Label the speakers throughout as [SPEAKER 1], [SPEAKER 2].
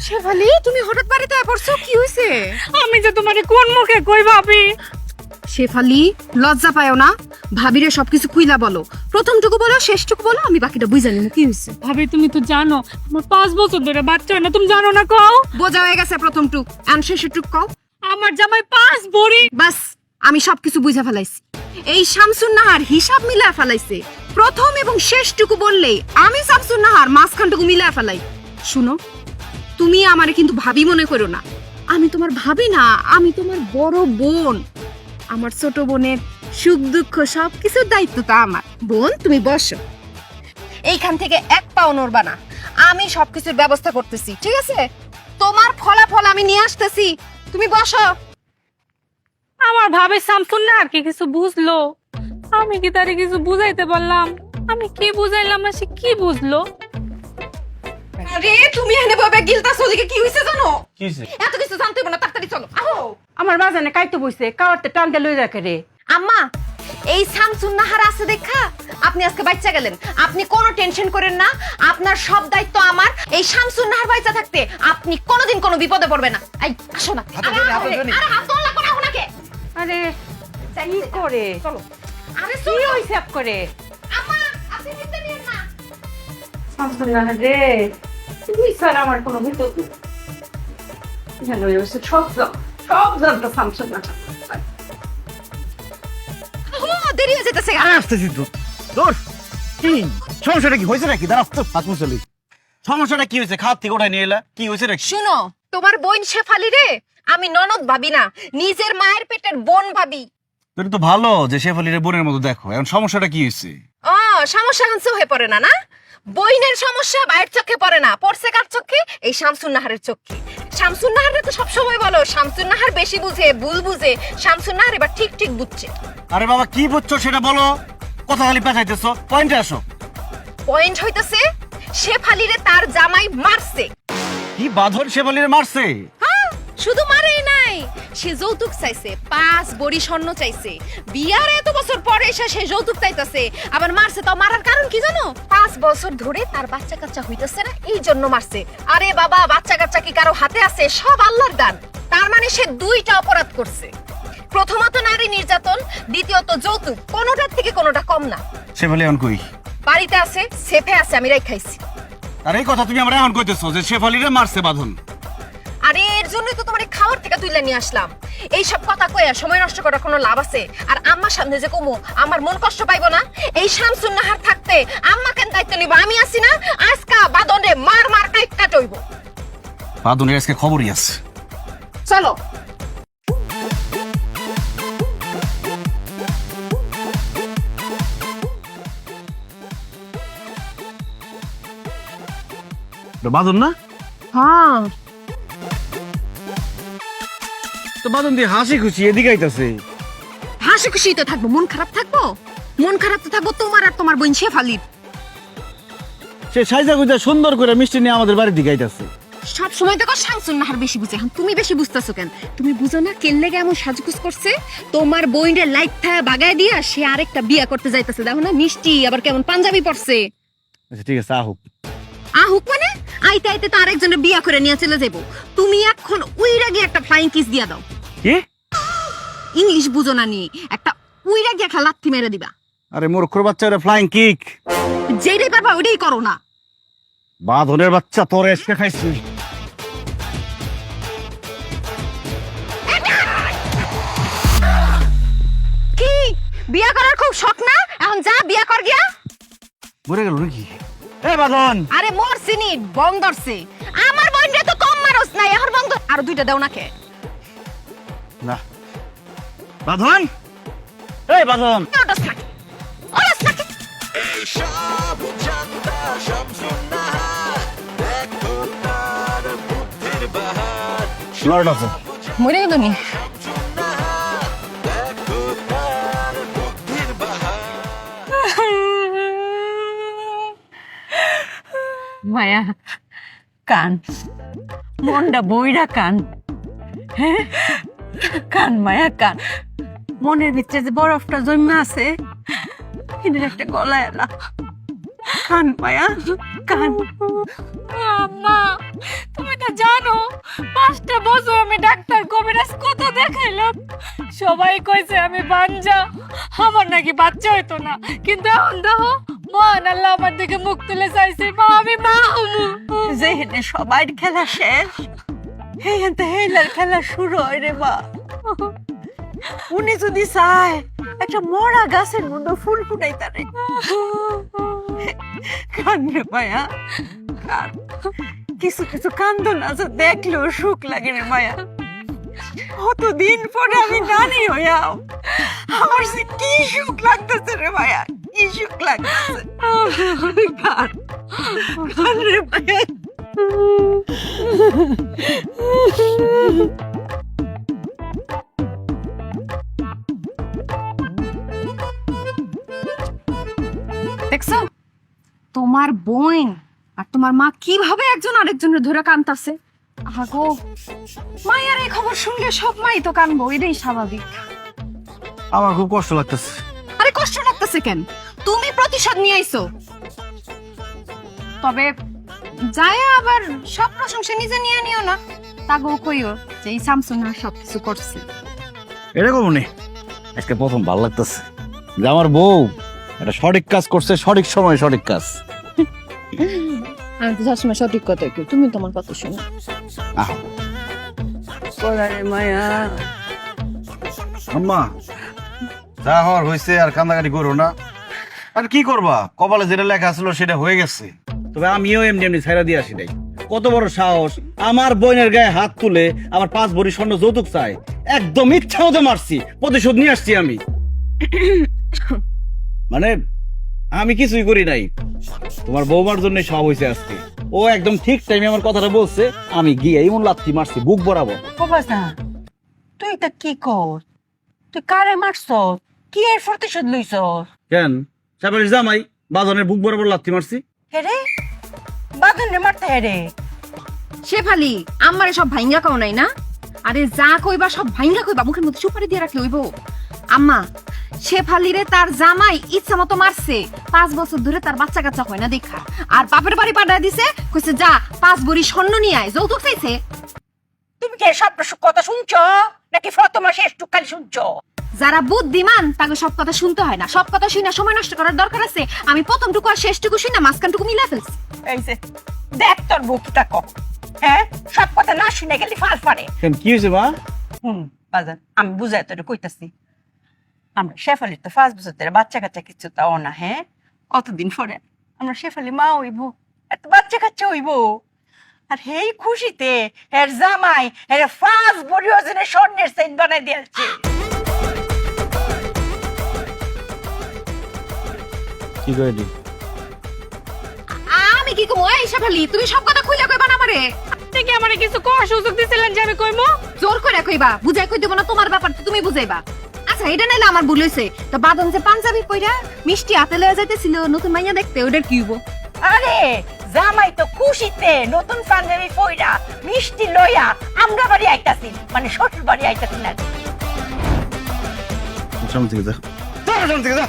[SPEAKER 1] শেফালি, তুমি হঠাৎ বাড়িতে পড়ছো, কি হইছে?
[SPEAKER 2] আমি যে তোমারে কোন মুখে কই ভাবি?
[SPEAKER 1] শেফালি, লজ্জা পায়ও না? ভাবিরে সবকিছু খুইলা বলো, প্রথমটুকু বলো, শেষটুকু বলো, আমি বাকিটা বুঝা নিব। কি হইছে?
[SPEAKER 2] ভাবি তুমি তো জানো আমার 5 বছর ধরে বাচ্চা হয় না, তুমি জানো না? কও।
[SPEAKER 1] বোঝা হয়ে গেছে প্রথমটুক, আর শেষটুক কও।
[SPEAKER 2] আমার জামাই 5 ভরি।
[SPEAKER 1] বাস, আমি সবকিছু বুঝা ফেলাইছি। এই শামসুন নাহার হিসাব মিলা ফেলাইছে। প্রথম এবং শেষটুকু বললেই আমি শামসুন নাহার মাঝখানটুকু মিলা ফেলাই। শুনো, তুমি আমারে কিন্তু ভাবি মনে করো না। আমি তোমার ভাবি না, আমি তোমার বড় বোন। আমার ছোট বোনের সুখ দুঃখ সবকিছুর দায়িত্ব তা আমার। বোন, তুমি বসো, এইখান থেকে এক পাও নড়বা না। আমি সবকিছুর ব্যবস্থা করতেছি, ঠিক আছে? তোমার ফলাফল আমি নিয়ে আসতেছি, তুমি বসো।
[SPEAKER 2] আমার ভাবে শামসুন না আর কি কিছু বুঝলো? আমি কি তারে কিছু বুঝাইতে পারলাম? আমি কি বুঝাইলাম আর সে কি বুঝলো?
[SPEAKER 1] আরে তুমি এনে বাবা গিলতাছ, ওদিকে কি হইছে জানো?
[SPEAKER 3] কি হইছে?
[SPEAKER 1] এত কিছু জানতে হবে না, তাড়াতাড়ি চলো। আহো।
[SPEAKER 4] আমার বাজানে কাইতে বইছে, কাওয়ারতে টানতে লই রাখে রে।
[SPEAKER 1] আম্মা, এই শামসুন নাহার আছে দেখা আপনি আজকে বাচ্চা গেলেন। আপনি কোনো টেনশন করেন না, আপনার সব দায়িত্ব আমার। এই শামসুন নাহার বাচ্চা থাকতে আপনি কোনোদিন কোনো বিপদে পড়বে না। এই আসো না।
[SPEAKER 3] হাতে ধরে, হাতে ধরে।
[SPEAKER 1] আরে হাত তোলা করে আপনাকে।
[SPEAKER 4] আরে কি করে?
[SPEAKER 1] চলো। আরে
[SPEAKER 4] কি
[SPEAKER 1] শুনো
[SPEAKER 4] হইছে আপ করে?
[SPEAKER 1] আম্মা, আপনি নিতে নিয়েন না।
[SPEAKER 4] শামসুন না রে, তুই স্যার আমার কোনো ভিতর জানো হইছে সব জানতো শামসুন না।
[SPEAKER 1] ও দেরি হয়ে যেতেছে।
[SPEAKER 3] আসতেছি তো। দূর। কি? সমস্যাটা কি হয়েছে নাকি? দাঁড়াও তো, হাত মুছলি। সমস্যাটা কি হয়েছে? খাওয়ার থেকে উঠাই নিয়ে এলা। কি হয়েছে নাকি?
[SPEAKER 1] শুনো, তোমার বোন শেফালি রে আমি ননদ ভাবি না, নিজের মায়ের পেটের বোন ভাবি।
[SPEAKER 3] তোর তো ভালো যে শেফালির বোনের মতো দেখো। এখন সমস্যাটা কি হয়েছে?
[SPEAKER 1] ও, সমস্যা হানসে হয়ে পড়ে না? না, বইনের সমস্যা বাইরের চোখে পড়ে না, পড়ছে কার চোখে? এই শামসুন নাহারের চোখে। শামসুন নাহারে তো সবসময় বলো শামসুন নাহার বেশি বুঝে, ভুল বুঝে। শামসুন নাহার এবার ঠিক ঠিক বুঝছে।
[SPEAKER 3] আরে বাবা, কি বুঝছো সেটা বলো। কথা খালি পেঁচাইতেছো, পয়েন্টে আসো।
[SPEAKER 1] পয়েন্ট হইতেছে শেফালিরে তার জামাই মারছে।
[SPEAKER 3] কি বাঁধন শেফালিরে মারছে?
[SPEAKER 1] হ্যাঁ, শুধু মারেই নাই, সে যৌতুক চাইছে, 5 বড়ি স্বর্ণ চাইছে। বিয়ার এত বছর পরে এসে সে যৌতুক চাইতেছে, আবার মারছে। তাও মারার কারণ কি জানো? 5 বছর ধরে তার বাচ্চা কাচ্চা হইতেছে না, এই জন্য মারছে। আরে বাবা, বাচ্চা কাচ্চা কি কারো হাতে আছে? সব আল্লাহর দান। তার মানে সে 2টা অপরাধ করছে। প্রথমত নারী নির্যাতন, দ্বিতীয়ত যৌতুক। কোনোটার থেকে কোনোটা কম না।
[SPEAKER 3] শেফালি এখন কই?
[SPEAKER 1] বাড়িতে আছে, সেফে আছে, আমি রাখাইছি।
[SPEAKER 3] আর এই কথা তুমি আমরা এখন কইতেছো যে শেফালিরে মারছে বাঁধন?
[SPEAKER 1] আরে এর জন্যই তো তোমার খাওয়ার থেকে তুইলা নিয়ে আসলাম। এইসব কথা কইয়া সময় নষ্ট করার কোনো লাভ আছে? আর আম্মার সামনে যে কমু, আমার মন কষ্ট পাইবো না? এই শামসুন নাহার থাকতে আম্মা কেন দায়িত্ব নিব? আমি আছি না? আজকা বাদনে মার মার কাইটটা টইব।
[SPEAKER 3] বাঁধনের আজকে খবরই আছে।
[SPEAKER 1] চলো।
[SPEAKER 3] বাঁধন না?
[SPEAKER 1] হ্যাঁ,
[SPEAKER 3] তো বাঁধন দিয়ে হাসি খুশি এদিকে আইতাছে।
[SPEAKER 1] হাসি খুশি তো থাকবো, মন খারাপ থাকবো? মন খারাপ তো থাকবো তোমার আর তোমার বোন শেফালির।
[SPEAKER 3] সে সাইজা গুজা সুন্দর করে মিষ্টি নিয়ে আমাদের বাড়ির দিকে আইতাছে।
[SPEAKER 1] সব সময় দেখো শামসুন নাহার বেশি বুঝে। এখন তুমি বেশি বুঝতেছো কেন? তুমি বুঝো না কেন লেগে এমন সাজগুজ করছে? তোমার বইনের লাইট থায়া বাগায় দিয়া সে আরেকটা বিয়া করতে যাইতেছে। দেখো না, মিষ্টি আবার কেমন পাঞ্জাবি পরছে।
[SPEAKER 3] আচ্ছা ঠিক আছে, আহুক।
[SPEAKER 1] আহুক মানে? আইতে আইতে তো আরেকজনের বিয়া করে নিয়ে চলে যাবো। তুমি এখন উইরা গিয়ে একটা ফ্লাইং কিস দিয়া দাও।
[SPEAKER 3] কি?
[SPEAKER 1] ইংলিশ বুঝো না নি, একটা উইরা গিয়ে একটা লাথি মেরে দিবা।
[SPEAKER 3] আরে মূর্খর বাচ্চা, ওটা ফ্লাইং কিক।
[SPEAKER 1] যেটাই পারবা ওইটাই করো না।
[SPEAKER 3] বাঁধনের বাচ্চা, তোর এসে খাইছি।
[SPEAKER 1] কি বিয়া করার খুব শখ না? এখন যা বিয়া কর গিয়া।
[SPEAKER 3] মরে গেল নাকি? এ বাঁধন!
[SPEAKER 1] আরে মোর সিনি বং ধরছে। আমার বোনটা তো কম মারস নাই, এখন বং ধর। আর 2টা দাও না কে?
[SPEAKER 3] না বাঁধন, এই বাঁধন!
[SPEAKER 1] ওটাস থাকে, ওটাস থাকে।
[SPEAKER 3] লর্ড আছে।
[SPEAKER 1] মরে গেল নি?
[SPEAKER 4] মায়া কান, মনটা বইরা কান। হ্যাঁ, কান মায়া কান। মনের ভিতরে যে বরফটা জমে আছে, এদের একটা গলা এলা। কান মায়া কান।
[SPEAKER 2] আম্মা, তুমি তো জানো বছর আমি ডাক্তার কবিরাজ কত দেখাইলাম, সবাই কইছে আমি বাঞ্জা, আমার নাকি বাচ্চা হইতো না। কিন্তু এখন দেখো মহান আল্লাহ আমার দিকে মুখ তুলে চাইছে, মা আমি মা হমু।
[SPEAKER 4] যেহেতু সবার খেলা শেষ, হেহেন্তে হেলার খেলা শুরু হয় রে মা। উনি যদি চায় একটা মরা গাছের মধ্যে ফুল ফুটাইতারে। কান রে মায়া, কান। কিছু কিছু কান্দন আছে দেখলেও সুখ লাগে রে মায়া। কতদিন পরে আমি নানি হইয়াও, আমার যে কি সুখ লাগতেছে রে মায়া, কি সুখ লাগতেছে। কান, কান রে মায়া।
[SPEAKER 1] দেখছো তোমার বোন আর তোমার মা কিভাবে একজন আরেকজনের ধরে কানতাছে। আগো মায়ের এই খবর শুনলে সব মাই তো কানবো, এটাই স্বাভাবিক।
[SPEAKER 3] আমার খুব কষ্ট লাগতেছে।
[SPEAKER 1] আরে কষ্ট লাগতেছে কেন? তুমি প্রতিশোধ নিয়ে আইছো। তবে যায় আবার সব প্রশংসা নিজে নিয়ে নিও না। তাগো কইও যে এই স্যামসুং আর সবকিছু করছে।
[SPEAKER 3] এরকম নেই, আজকে প্রথম ভালো লাগতেছে যে আমার বউ একটা সঠিক কাজ করছে, সঠিক সময় সঠিক কাজ।
[SPEAKER 1] আমি তো সবসময় সঠিক কথা কই, তুমি তোমার কথা শোনো।
[SPEAKER 3] আহ
[SPEAKER 4] রে মায়া,
[SPEAKER 3] আম্মা যা হওয়ার হয়েছে, আর কান্দাকাটি করো না। আর কি করবা, কপালে যেটা লেখা ছিল সেটা হয়ে গেছে। তবে আমিও এমনি এমনি ছাইরা দিয়ে আসি নাই। কত বড় সাহস, আমার বোনের গায়ে হাত তুলে আমার 5 ভরি স্বর্ণ যৌতুক চাই। একদম ইচ্ছা মতো মারছি, প্রতিশোধ নিয়ে আসছি আমি। মানে আমি কিছুই করি নাই, তোমার বৌমার জন্য সব হয়েছে আজকে। ও একদম ঠিক টাইমে আমার কথাটা বলছে, আমি গিয়ে এমন লাথি মারছি বুক বরাবর।
[SPEAKER 4] বাবা তুই তা কি কর? তুই কারে মারছ? কি এর প্রতিশোধ লইছ?
[SPEAKER 3] কেন সাবারের জামাই বাদনের বুক বরাবর লাথি মারছি।
[SPEAKER 4] হেরে বাদন রে মারতে হেরে।
[SPEAKER 1] শেফালি আমারে সব ভাইঙ্গা কও নাই না? আরে যা কইবা সব ভাইঙ্গা কইবা, মুখের মধ্যে সুপারি দিয়ে রাখলে হইব। আম্মা শেফালিরে তার জামাই ইচ্ছা মতো মারছে, 5 বছর ধরে তার বাচ্চা কাচ্চা হয় না দেখা। আর বাপের বাড়ি পাঠায় দিছে, কইছে যা 5 ভরি স্বর্ণ নিয়ে আয়, যৌতুক চাইছে।
[SPEAKER 4] তুমি কি সব কথা শুনছ নাকি প্রথমা শেষ টুকালি শুনছ?
[SPEAKER 1] যারা বুদ্ধিমান তাকে সব কথা শুনতে হয় না। সব কথা শুনে সময় নষ্ট করার দরকার আছে? আমি প্রথমটুকু আর শেষটুকু শুনে মাঝখানটুকু মিলা ফেলছি।
[SPEAKER 4] এই যে দেখ তোর বুকটা ক, হ্যাঁ সব কথা না শুনে গেলি ফাল পারে।
[SPEAKER 3] কেন কি হয়েছে মা?
[SPEAKER 4] বাজান আমি বুঝাই তোর কইতাছি। আমরা শেফালির তো 5 বছর ধরে বাচ্চা কাচ্চা কিছু তাও না, হ্যাঁ কতদিন পরে আমরা শেফালি মা হইব, এত বাচ্চা কাচ্চা হইব। আর হেই খুশিতে এর জামাই এর 5 ভরি ওজনের স্বর্ণের চেইন বানাই দিয়েছে।
[SPEAKER 3] কি করে দি?
[SPEAKER 1] আমি কি কমু? এই শেফালি তুমি সব কথা খুইলা কইবা না আমারে।
[SPEAKER 2] আপনি কি আমারে কিছু কওয়ার সুযোগ দিছিলেন যে আমি কইমু?
[SPEAKER 1] জোর করে কইবা, বুঝাই কই দেব না, তোমার ব্যাপার তো তুমি বুঝাইবা। আচ্ছা এটা নাইলে আমার ভুল হইছে। তো বাদন যে পাঞ্জাবি পইরা মিষ্টি হাতে লয়ে যাইতেছিল নতুন মাইয়া দেখতে, ওটার কি হইব?
[SPEAKER 4] আরে জামাই তো খুশিতে নতুন পাঞ্জাবি পইরা মিষ্টি লইয়া আমরা বাড়ি আইতাছি, মানে শ্বশুর বাড়ি আইতাছি না।
[SPEAKER 3] সামনে থেকে যা, সামনে থেকে যা।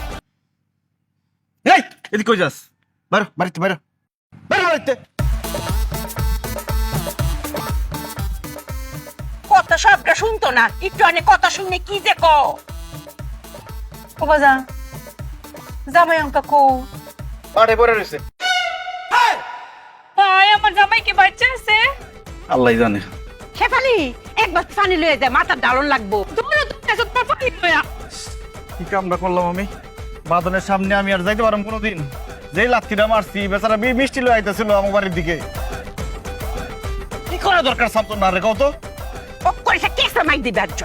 [SPEAKER 3] এই এদিকে কই যাস? বাইরে বাড়িতে বাইরে, বাইরে বাড়িতে।
[SPEAKER 4] কথা সবটা শুনতো না, একটু অনেক কথা শুনে কি যে কো বাজা। জামাই অঙ্কা কো
[SPEAKER 3] পাড়ে পড়ে রয়েছে।
[SPEAKER 2] ভাই আমার জামাই কি বাচ্চা আছে?
[SPEAKER 3] আল্লাহ জানে।
[SPEAKER 4] শেফালি একবার পানি লয়ে যায়, মাথার ডালন লাগবো।
[SPEAKER 2] তোমরা তো এসব পাপাই লয়া।
[SPEAKER 3] কি কামটা করলাম আমি? বাদনের সামনে আমি আর যাইতে পারলাম কোনোদিন? যেই লাথিটা মারছি বেচারা মিষ্টি লয়ে আইতেছিল আমার বাড়ির দিকে। কি করা দরকার সামতো না রে কত?
[SPEAKER 4] ও কইছে কেসা মাই দিবে আজ।